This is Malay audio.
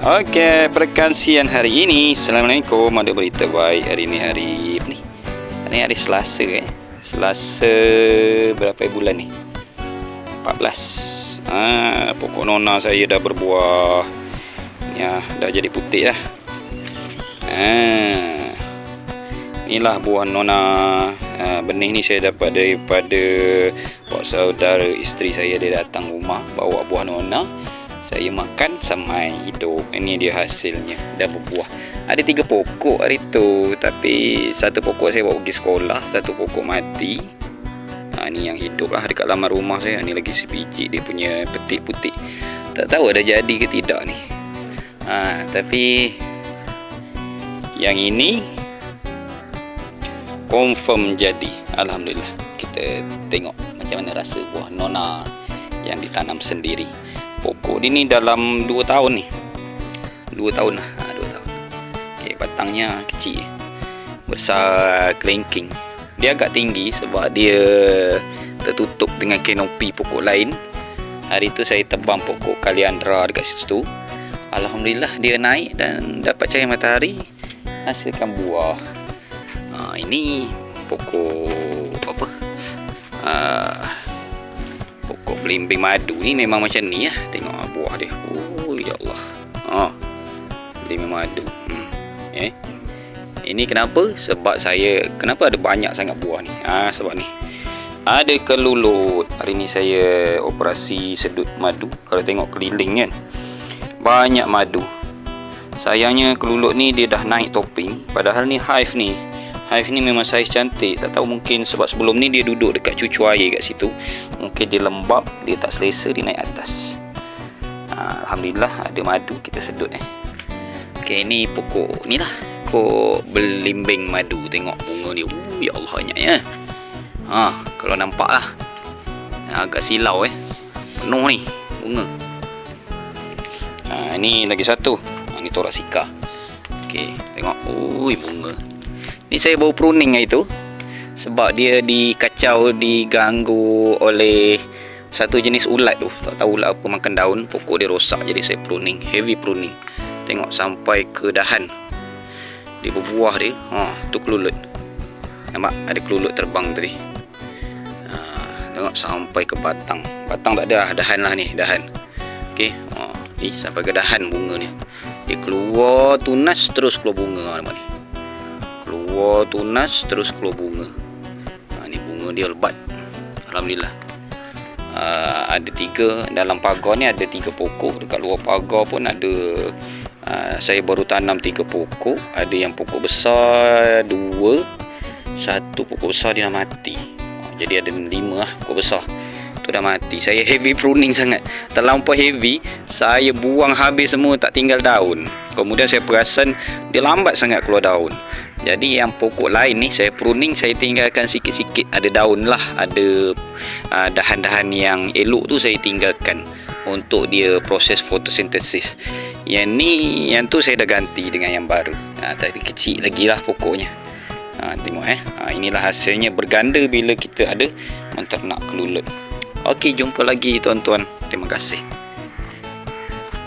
Okey, perkongsian hari ini. Assalamualaikum, ada berita baik. Hari ni hari apa ni? Hari Selasa Selasa berapa bulan ni? 14. Pokok nona saya dah berbuah. Ya, dah jadi putih dah. Inilah buah nona. Benih ni saya dapat daripada saudara isteri saya. Dia datang rumah bawa buah nona. Saya makan sampai hidup. Ini dia hasilnya, dah berbuah. Ada 3 pokok hari tu, tapi satu pokok saya bawa pergi sekolah, satu pokok mati. Ni yang hidup lah dekat laman rumah saya. Ni lagi sebiji dia punya petik putih. Tak tahu ada jadi ke tidak ni. Tapi yang ini confirm jadi. Alhamdulillah. Kita tengok macam mana rasa buah nona yang ditanam sendiri. Pokok ini dalam 2 tahun ni. 2 tahun lah. 2 tahun. Okay, batangnya kecil. Besar kelengking. Dia agak tinggi sebab dia tertutup dengan kanopi pokok lain. Hari tu saya tebang pokok kaliandra dekat situ. Alhamdulillah dia naik dan dapat cahaya matahari, hasilkan buah. Ini pokok apa? Pokok belimbing madu ni memang macam ni ya. Tengok buah dia. Oh ya Allah. Belimbing madu. Ini kenapa? Sebab kenapa ada banyak sangat buah ni? Sebab ni ada kelulut. Hari ni saya operasi sedut madu. Kalau tengok keliling kan, banyak madu. Sayangnya kelulut ni dia dah naik topping. Padahal ni hive ni memang saiz cantik. Tak tahu, mungkin sebab sebelum ni dia duduk dekat cucu air kat situ. Mungkin dia lembab, dia tak selesa, dia naik atas. Alhamdulillah ada madu kita sedut Okey, ni pokok ni lah. Pokok belimbing madu. Tengok bunga dia. Ya Allah, banyaknya. Kalau nampak lah. Agak silau penuh ni bunga. Ini lagi satu. Ni Thoracea. Okey, tengok. Bunga. Ni saya baru pruning hari tu. Sebab dia dikacau, diganggu oleh satu jenis ulat tu. Tak tahu ulat apa makan daun. Pokok dia rosak. Jadi saya pruning. Heavy pruning. Tengok sampai ke dahan. Dia berbuah dia. Tu kelulut. Nampak? Ada kelulut terbang tadi. Tengok sampai ke batang. Batang tak ada. Dahan lah ni. Dahan. Okey. Ni sampai ke dahan bunga ni. Dia keluar tunas terus keluar bunga. Nampak ni. Keluar tunas terus keluar bunga. Ni bunga dia lebat. Alhamdulillah. Ada 3 dalam pagar ni, ada 3 pokok. Dekat luar pagar pun ada. Saya baru tanam 3 pokok. Ada yang pokok besar 2. Satu pokok besar dia dah mati. Jadi ada 5 lah pokok besar. Tu dah mati. Saya heavy pruning sangat. Terlampau heavy. Saya buang habis semua, tak tinggal daun. Kemudian saya perasan dia lambat sangat keluar daun. Jadi yang pokok lain ni saya pruning, saya tinggalkan sikit-sikit. Ada daun lah, ada dahan-dahan yang elok tu saya tinggalkan untuk dia proses fotosintesis. Yang ni, yang tu saya dah ganti dengan yang baru. Tapi kecil lagi lah pokoknya. Tengok inilah hasilnya berganda bila kita ada menternak kelulut. Okey, jumpa lagi tuan-tuan. Terima kasih.